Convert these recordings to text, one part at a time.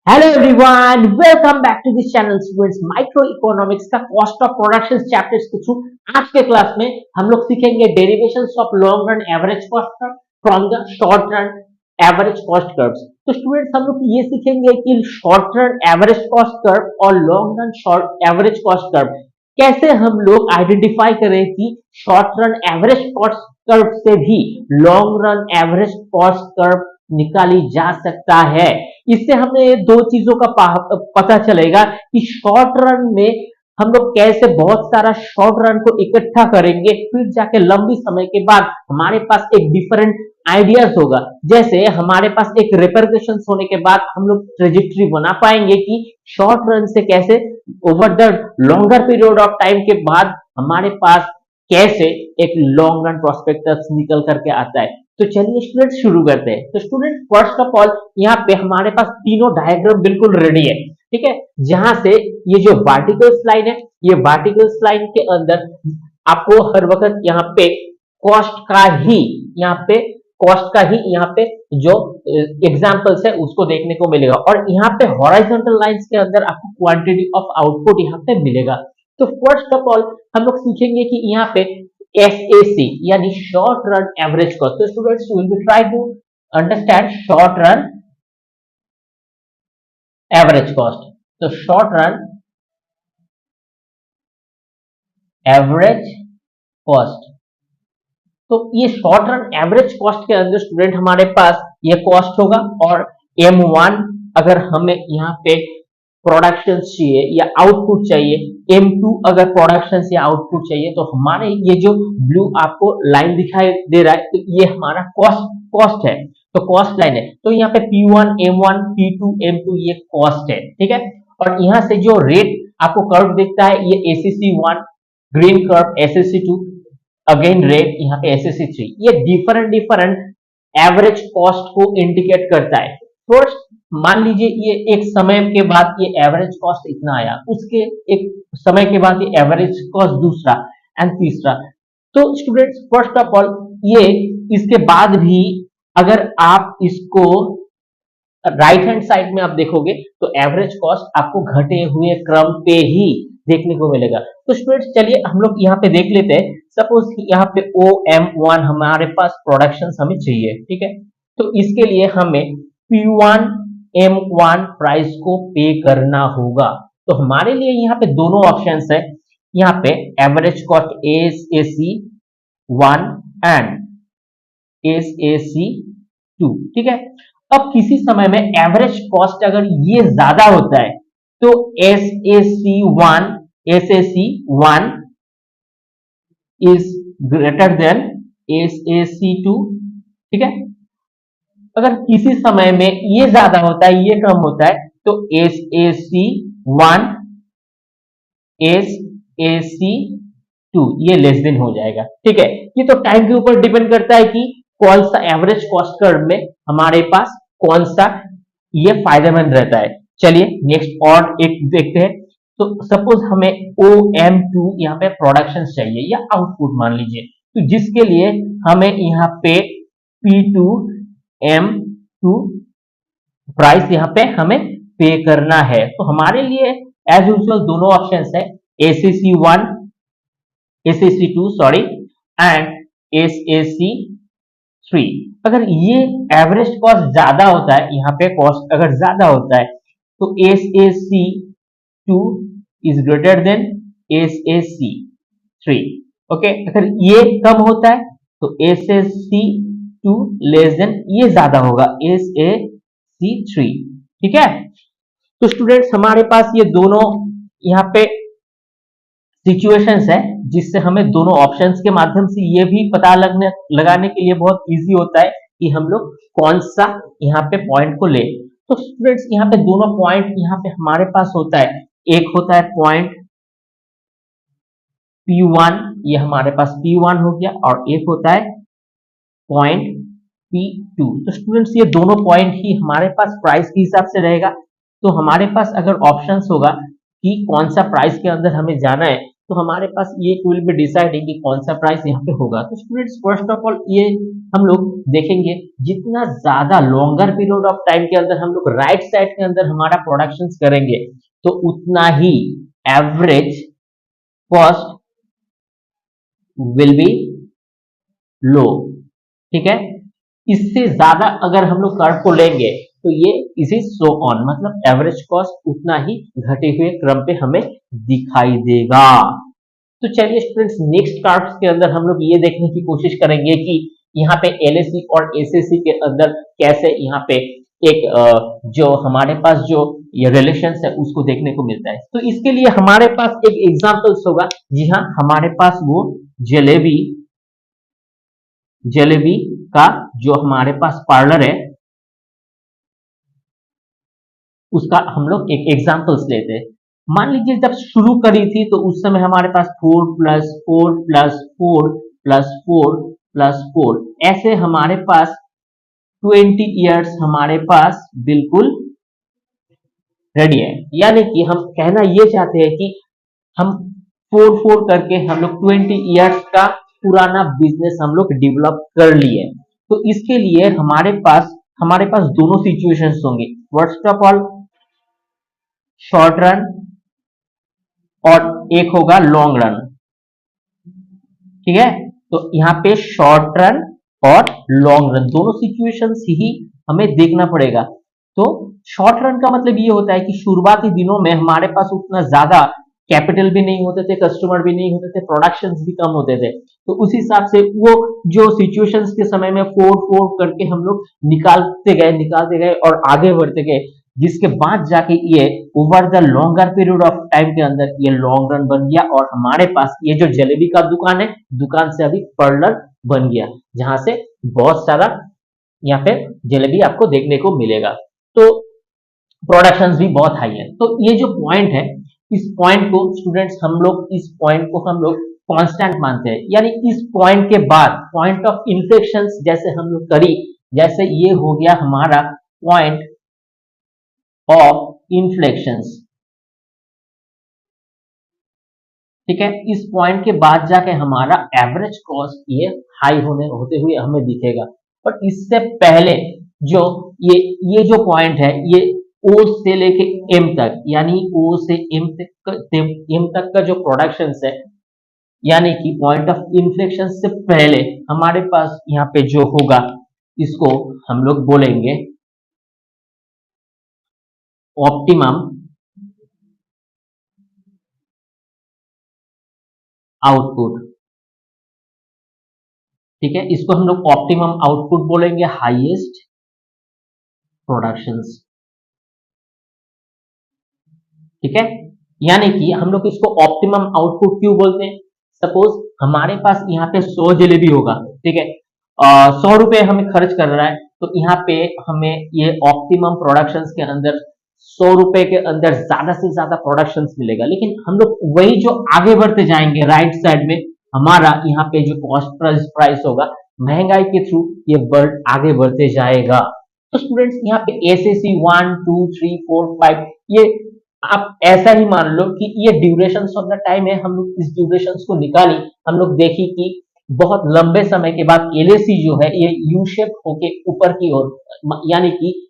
Hello everyone, welcome back to this channel students. Microeconomics का cost of production chapters के through आज के class में हम लोग सीखेंगे derivations of long run average cost curve from the short run average cost curves. तो students हम लोग ये सीखेंगे कि short run average cost curve और long run short average cost curve कैसे हम लोग आइडेंटिफाई करें कि short run average cost curve से भी long run average cost curve निकाली जा सकता है। इससे हमें दो चीजों का पता चलेगा कि शॉर्ट रन में हम लोग कैसे बहुत सारा शॉर्ट रन को इकट्ठा करेंगे, फिर जाके लंबी समय के बाद हमारे पास एक डिफरेंट आइडियाज होगा। जैसे हमारे पास एक रिपरकशन होने के बाद हम लोग ट्रेजेक्टरी बना पाएंगे कि शॉर्ट रन से कैसे over the longer period of time के बाद हमारे पास कैसे एक लॉन्ग रन प्रोस्पेक्टस निकल करके आता है। तो चलिए स्टूडेंट शुरू करते हैं। तो स्टूडेंट फर्स्ट ऑफ ऑल यहाँ पे हमारे पास तीनों डायग्राम बिल्कुल रेडी है, ठीक है। जहां से ये जो वर्टिकल लाइन है, ये वर्टिकल लाइन के अंदर आपको हर वक्त यहाँ पे कॉस्ट का ही यहाँ पे कॉस्ट का ही यहाँ पे जो एग्जांपल्स है उसको देखने को मिलेगा, और यहाँ पे हॉरिजॉन्टल लाइंस के अंदर आपको क्वांटिटी ऑफ आउटपुट यहाँ पे मिलेगा। तो फर्स्ट ऑफ ऑल हम लोग सीखेंगे कि यहाँ पे SAC यानी शॉर्ट रन एवरेज कॉस्ट। तो students will be try to understand short run average cost. तो शॉर्ट रन एवरेज कॉस्ट, तो ये शॉर्ट रन एवरेज कॉस्ट के अंदर स्टूडेंट हमारे पास ये कॉस्ट होगा, और M1 अगर हमें यहाँ पे प्रोडक्शन चाहिए या आउटपुट चाहिए, M2 अगर प्रोडक्शन या आउटपुट चाहिए, तो हमारे ये जो ब्लू आपको लाइन दिखाई दे रहा है, तो ये हमारा कॉस्ट है। तो कॉस्ट लाइन है, तो यहाँ पे P1 M1 P2 M2 ये कॉस्ट है, ठीक है। और यहाँ से जो रेट आपको कर्व दिखता है, ये ACC1 green curve, ACC2 again rate, यहाँ पे SAC3, ये डिफरेंट एवरेज कॉस्ट को इंडिकेट करता है। फर्स्ट मान लीजिए ये एक समय के बाद ये एवरेज कॉस्ट इतना आया, उसके एक समय के बाद ये एवरेज कॉस्ट दूसरा एंड तीसरा। तो स्टूडेंट्स फर्स्ट ऑफ ऑल ये इसके बाद भी अगर आप इसको राइट हैंड साइड में आप देखोगे तो एवरेज कॉस्ट आपको घटे हुए क्रम पे ही देखने को मिलेगा। तो स्टूडेंट्स चलिए हम लोग यहाँ पे देख लेते हैं। सपोज यहाँ पे OM1 हमारे पास प्रोडक्शन हमें चाहिए, ठीक है। तो इसके लिए हमें P1 M1 प्राइस को पे करना होगा। तो हमारे लिए यहाँ पे दोनों ऑप्शंस है, यहाँ पे average cost SAC1 and SAC2, ठीक है। अब किसी समय में एवरेज कॉस्ट अगर ये ज्यादा होता है तो SAC1 is greater than SAC2, ठीक है। अगर किसी समय में ये ज्यादा होता है ये कम होता है तो SAC1 SAC2 ये लेस देन हो जाएगा, ठीक है। ये तो टाइम के ऊपर डिपेंड करता है कि कौन सा एवरेज कॉस्ट कर्व में हमारे पास कौन सा ये फायदेमंद रहता है। चलिए नेक्स्ट और एक देखते हैं। तो सपोज हमें OM2 यहाँ पे प्रोडक्शन चाहिए या आउटपुट मान लीजिए, तो जिसके लिए हमें यहाँ पे P2 M2 प्राइस यहाँ पे हमें पे करना है। तो हमारे लिए एज यूजुअल दोनों ऑप्शंस है, SAC1 SAC2 sorry and SAC3। अगर ये एवरेज कॉस्ट ज्यादा होता है, यहाँ पे कॉस्ट अगर ज्यादा होता है तो SAC2 is greater than SAC3, okay. अगर ये कम होता है तो SAC2 लेस देन ये ज्यादा होगा SAC3, ठीक है। तो स्टूडेंट्स हमारे पास ये दोनों यहाँ पे सिचुएशंस है जिससे हमें दोनों ऑप्शंस के माध्यम से ये भी पता लगाने के लिए बहुत इजी होता है कि हम लोग कौन सा यहाँ पे पॉइंट को ले। तो स्टूडेंट्स यहाँ पे दोनों पॉइंट यहाँ पे हमारे पास होता है, एक होता है पॉइंट P1, ये हमारे पास P1 हो गया, और एक होता है पॉइंट P2। तो स्टूडेंट्स ये दोनों पॉइंट ही हमारे पास प्राइस के हिसाब से रहेगा। तो हमारे पास अगर ऑप्शंस होगा कि कौन सा प्राइस के अंदर हमें जाना है, तो तो हमारे पास ये विल बी डिसाइडिंग कि कौन सा प्राइस यहाँ पे होगा। तो स्टूडेंट्स फर्स्ट ऑफ ऑल ये हम लोग देखेंगे, जितना ज्यादा लॉन्गर पीरियड ऑफ टाइम के अंदर हम लोग राइट साइड के अंदर हमारा प्रोडक्शन करेंगे, तो उतना ही एवरेज कॉस्ट विल बी लो। ठीक है, इससे ज्यादा अगर हम लोग कर्व को लेंगे तो ये इसी सो ऑन, मतलब एवरेज कॉस्ट उतना ही घटे हुए क्रम पे हमें दिखाई देगा। तो चलिए स्टूडेंट्स, नेक्स्ट कार्ड्स के अंदर हम लोग ये देखने की कोशिश करेंगे कि यहाँ पे एलएसी और एसएससी के अंदर कैसे यहाँ पे एक जो हमारे पास जो ये रिलेशंस है उसको देखने को मिलता है। तो इसके लिए हमारे पास एक एग्जांपल्स होगा। जी हाँ, हमारे पास वो जलेबी जलेबी का जो हमारे पास पार्लर है उसका हम लोग एक एग्जांपल्स लेते हैं। मान लीजिए जब शुरू करी थी तो उस समय हमारे पास 4+4+4+4+4 ऐसे हमारे पास 20 इयर्स हमारे पास बिल्कुल रेडी है। यानी कि हम कहना ये चाहते हैं कि हम 4 करके हम लोग 20 इयर्स का पुराना बिजनेस हम लोग डेवलप कर लिए। तो इसके लिए हमारे पास दोनों सिचुएशंस होंगी। First of all short run और एक होगा लॉन्ग रन। ठीक है, तो यहाँ पे शॉर्ट रन और लॉन्ग रन दोनों सिचुएशंस ही हमें देखना पड़ेगा। तो शॉर्ट रन का मतलब ये होता है कि शुरुआती दिनों में हमारे पास उतना ज्यादा कैपिटल भी नहीं होते थे, कस्टमर भी नहीं होते थे, प्रोडक्शंस भी कम होते थे। तो उस हिसाब से वो जो सिचुएशंस के समय में 4 करके हम लोग निकालते गए और आगे बढ़ते गए, जिसके बाद जाके ये over the longer period of time के अंदर ये लॉन्ग रन बन गया और हमारे पास ये जो जलेबी का दुकान है, दुकान से अभी पार्लर बन गया, जहां से बहुत सारा यहाँ पे जलेबी आपको देखने को मिलेगा। तो प्रोडक्शंस भी बहुत हाई है। तो ये जो पॉइंट है, इस पॉइंट को स्टूडेंट्स हम लोग कांस्टेंट मानते हैं। यानी इस पॉइंट के बाद पॉइंट ऑफ इन्फ्लेक्शन जैसे हम लोग करी, जैसे ये हो गया हमारा पॉइंट ऑफ इन्फ्लेक्शंस। ठीक है, इस पॉइंट के बाद जाके हमारा एवरेज कॉस्ट ये हाई होते हुए हमें दिखेगा। और इससे पहले जो ये जो पॉइंट है, ये ओ से लेके एम तक, यानी ओ से एम तक का जो प्रोडक्शन है, यानी कि पॉइंट ऑफ इन्फ्लेक्शन से पहले हमारे पास यहाँ पे जो होगा, इसको हम लोग बोलेंगे ऑप्टिमम आउटपुट। ठीक है, इसको हम लोग ऑप्टिमम आउटपुट बोलेंगे, हाईएस्ट प्रोडक्शंस। ठीक है, यानी कि हम लोग इसको ऑप्टिमम आउटपुट क्यों बोलते हैं। सपोज हमारे पास यहाँ पे 100 जलेबी होगा। ठीक है, 100 रुपए हमें खर्च कर रहा है, तो यहाँ पे हमें ये ऑप्टिमम प्रोडक्शंस के अंदर 100 रुपए के अंदर ज्यादा से ज्यादा प्रोडक्शंस मिलेगा। लेकिन हम लोग वही जो आगे बढ़ते जाएंगे राइट साइड में, हमारा यहाँ पे जो कॉस्ट प्राइस होगा, महंगाई के थ्रू ये वर्ड आगे बढ़ते जाएगा। तो स्टूडेंट्स, यहाँ पे एसएससी 1 2 3 4 5, ये आप ऐसा ही मान लो कि ये ड्यूरेशन ऑफ द टाइम है। हम लोग इस ड्यूरेशन को निकाली, हम लोग देखी कि बहुत लंबे समय के बाद एलएसी जो है ये यू शेप होके ऊपर की ओर, यानी कि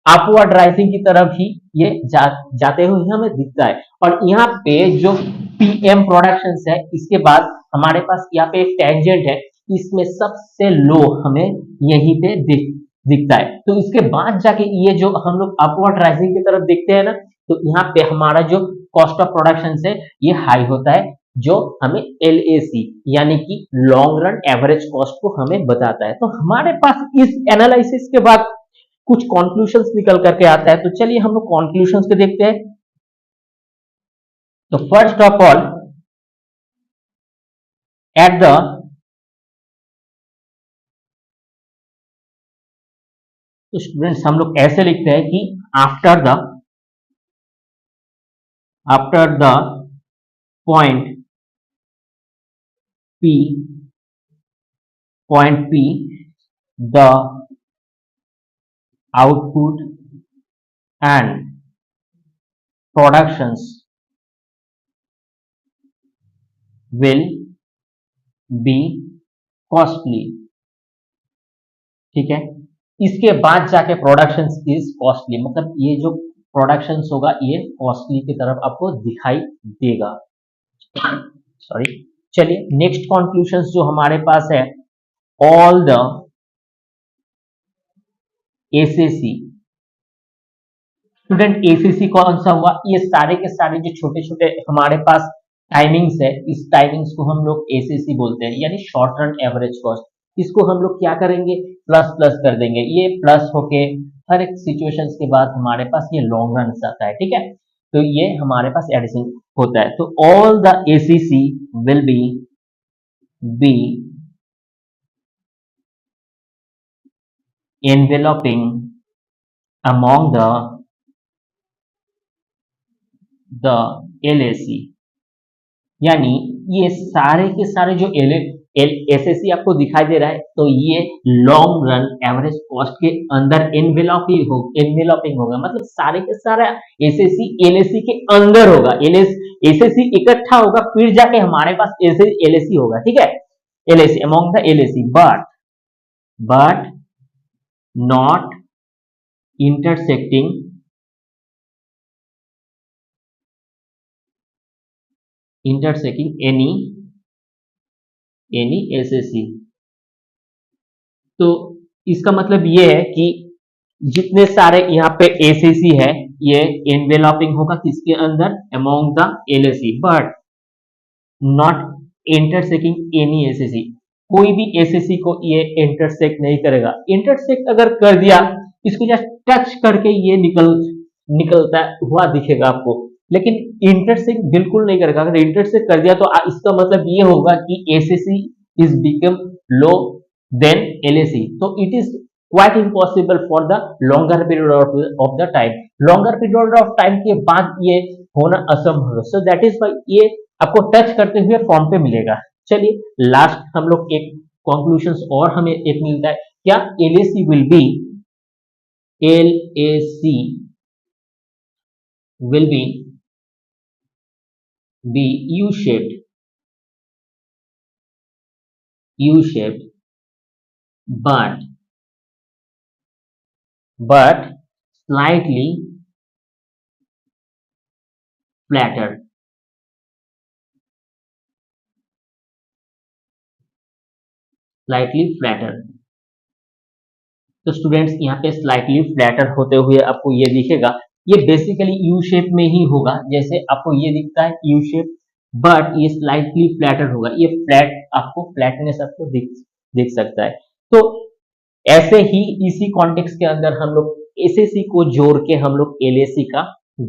अपवर्ड राइजिंग की तरफ ही ये जाते हुए हमें दिखता है। और यहाँ पे जो पीएम प्रोडक्शन है, इसके बाद हमारे पास यहाँ पे एक टेंजेंट है, इसमें सबसे लो हमें यहीं पे दिखता है। तो इसके बाद जाके ये जो हम लोग अपवर्ड राइजिंग की तरफ देखते हैं ना, तो यहाँ पे हमारा जो कॉस्ट ऑफ प्रोडक्शन है ये हाई होता है, जो हमें एलएसी यानी कि लॉन्ग रन एवरेज कॉस्ट को हमें बताता है। तो हमारे पास इस एनालिसिस के बाद कुछ कॉन्क्लूशंस निकल करके आता है। तो चलिए हम लोग कॉन्क्लूशंस को देखते हैं। तो first of all, at the तो स्टूडेंट्स हम लोग ऐसे लिखते हैं कि after the point P the output and productions will be costly, ठीक है। इसके बाद जाके प्रोडक्शन इज कॉस्टली, मतलब ये जो प्रोडक्शन होगा ये कॉस्टली की तरफ आपको दिखाई देगा। सॉरी, चलिए नेक्स्ट कंक्लूजन जो हमारे पास है, all the SSC, student ACC कौन सा हुआ, ये सारे के सारे जो छोटे छोटे हमारे पास टाइमिंग्स है, इस टाइमिंग्स को हम लोग एसीसी बोलते हैं, यानी शॉर्ट रन एवरेज कॉस्ट। इसको हम लोग क्या करेंगे, प्लस प्लस कर देंगे, ये प्लस होके हर एक सिचुएशंस के बाद हमारे पास ये लॉन्ग रन आता है, ठीक है। तो ये हमारे पास एडिशन होता है। तो all the ACC will be enveloping among the LAC, यानी ये सारे के सारे जो एसएससी आपको दिखाई दे रहा है, तो ये लॉन्ग रन एवरेज कॉस्ट के अंदर एनवेलपिंग होगा, मतलब सारे के सारा एसएससी एलएसी के अंदर होगा। एसएससी इकट्ठा होगा, फिर जाके हमारे पास एलएसी होगा, ठीक है। LAC among the LAC, but not intersecting any SSC। तो इसका मतलब ये है कि जितने सारे यहाँ पे एसएससी है, ये एनवेलपिंग होगा किसके अंदर, among the LAC, but not intersecting any SSC, कोई भी एसएससी को ये इंटरसेक्ट नहीं करेगा। इंटरसेक्ट अगर कर दिया, इसको जस्ट टच करके ये निकलता हुआ दिखेगा आपको, लेकिन इंटरसेक्ट बिल्कुल नहीं करेगा। अगर इंटरसेक्ट कर दिया तो इसका मतलब ये होगा कि SSC is become low then LAC, तो it is quite impossible for the longer period of the time. Longer period of time के बाद ये होना असंभव है। सो दैट इज वाई ये आपको टच करते हुए फॉर्म पे मिलेगा। चलिए लास्ट हम लोग एक कंक्लूजन और हमें एक मिलता है, क्या LAC will be U-shaped, but slightly flatter, तो स्टूडेंट्स यहाँ पे स्लाइटली फ्लैटर होते हुए आपको ये दिखेगा, ये बेसिकली यू शेप में ही होगा, जैसे आपको ये दिखता है यू शेप, बट ये स्लाइटली फ्लैटर होगा, ये फ्लैट आपको फ्लैटनेस आपको दिख सकता है। तो ऐसे ही इसी कॉन्टेक्स्ट के अंदर हम लोग एसएससी को जोड़ के हम लोग एलएसी का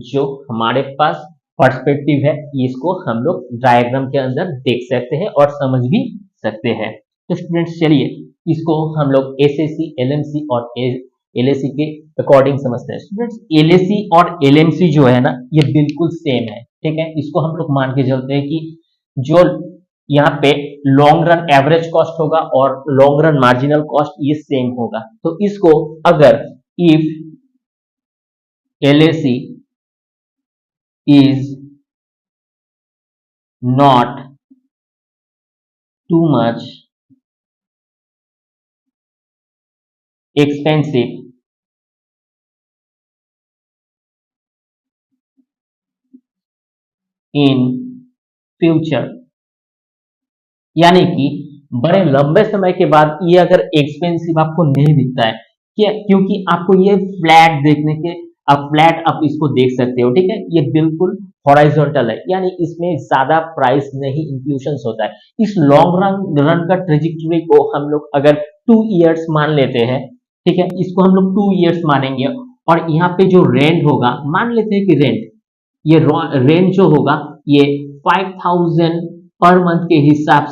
जो हमारे पास पर्सपेक्टिव है, इसको हम लोग डायग्राम के अंदर देख सकते हैं और समझ भी सकते हैं। तो स्टूडेंट्स चलिए इसको हम लोग एसएससी, एलएमसी और एलएसी के अकॉर्डिंग समझते हैं। स्टूडेंट्स एलएसी और एलएमसी जो है ना, ये बिल्कुल सेम है, ठीक है। इसको हम लोग मान के चलते हैं कि जो यहाँ पे लॉन्ग रन एवरेज कॉस्ट होगा और लॉन्ग रन मार्जिनल कॉस्ट ये सेम होगा। तो इसको अगर if LAC is not too much expensive in future, यानी कि बड़े लंबे समय के बाद ये अगर एक्सपेंसिव आपको नहीं दिखता है, क्योंकि आपको ये फ्लैट देखने के फ्लैट आप इसको देख सकते हो, ठीक है। ये बिल्कुल हॉराइजॉन्टल है, यानी इसमें ज्यादा प्राइस नहीं इंक्लूशन होता है। इस लॉन्ग रन का ट्रेजेक्टरी को हम लोग अगर 2 इयर्स मान लेते हैं, ठीक है, इसको हम लोग 2 इयर्स मानेंगे, और यहाँ पे जो रेंट होगा, मान लेते हैं कि ये रेंट जो होगा ये 5000 पर मंथ के हिसाब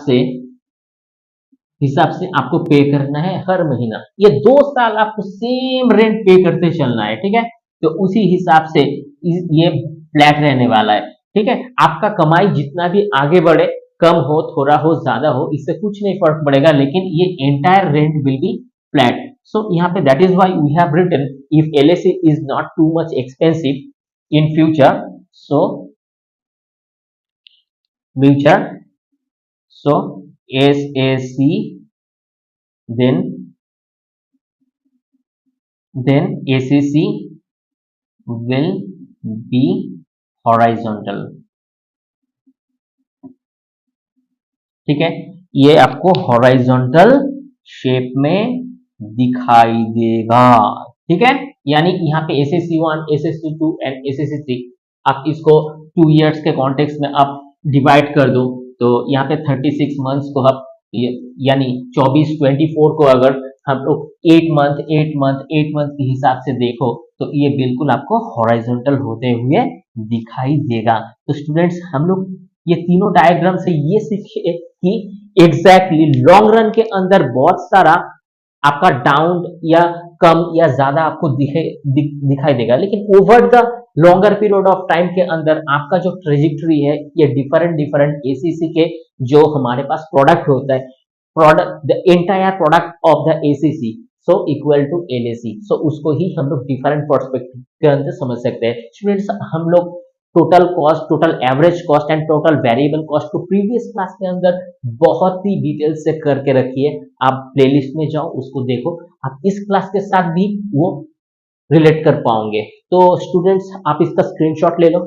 से आपको पे करना है हर महीना। ये 2 साल आपको सेम रेंट पे करते चलना है, ठीक है। तो उसी हिसाब से ये फ्लैट रहने वाला है, ठीक है। आपका कमाई जितना भी आगे बढ़े, कम हो, थोड़ा हो, ज्यादा हो, इससे कुछ नहीं फर्क पड़ेगा, लेकिन ये entire rent will be flat. So यहाँ पे that is why we have written if LAC is not too much expensive in future, so future So SAC, then ACC will be horizontal. ठीक है, ये आपको हॉराइजॉन्टल शेप में दिखाई देगा। ठीक है, यानी यहाँ पे SSC1, SSC2 एंड SSC3 आप इसको 2 इयर्स के कॉन्टेक्स्ट में आप डिवाइड कर दो, तो यहाँ पे 36 मंथ्स को आप यानी 24 को अगर हम लोग 8 मंथ के हिसाब से देखो तो ये बिल्कुल आपको हॉराइजॉन्टल होते हुए दिखाई देगा। तो स्टूडेंट्स, हम लोग ये तीनों डायग्राम से ये सीखे कि एग्जैक्टली लॉन्ग रन के अंदर बहुत सारा आपका डाउन या कम या ज्यादा आपको दिखाई देगा, लेकिन over the longer period of time के अंदर आपका जो ट्रेजेक्टरी है ये डिफरेंट एसीसी के जो हमारे पास प्रोडक्ट होता है, product the entire product of the ACC so equal to LAC, so उसको ही हम लोग डिफरेंट पर्सपेक्टिव के अंदर समझ सकते हैं। स्टूडेंट्स, हम लोग total cost, total average cost and total variable cost को प्रीवियस क्लास के अंदर बहुत ही डिटेल से करके रखी है। आप प्लेलिस्ट में जाओ, उसको देखो, आप इस क्लास के साथ भी वो रिलेट कर पाओगे। तो स्टूडेंट्स, आप इसका स्क्रीनशॉट ले लो।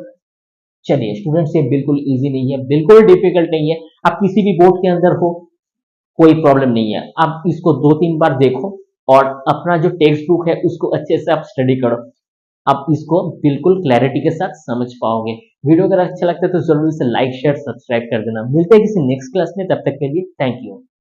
चलिए स्टूडेंट्स, ये बिल्कुल इजी नहीं है, बिल्कुल डिफिकल्ट नहीं है। आप किसी भी बोर्ड के अंदर हो, कोई प्रॉब्लम नहीं है, आप इसको 2-3 बार देखो और अपना जो टेक्स्ट बुक है उसको अच्छे से आप स्टडी करो, आप इसको बिल्कुल क्लैरिटी के साथ समझ पाओगे। वीडियो अगर अच्छा लगता है तो जरूर से लाइक शेयर सब्सक्राइब कर देना। मिलते हैं किसी नेक्स्ट क्लास में, तब तक के लिए थैंक यू।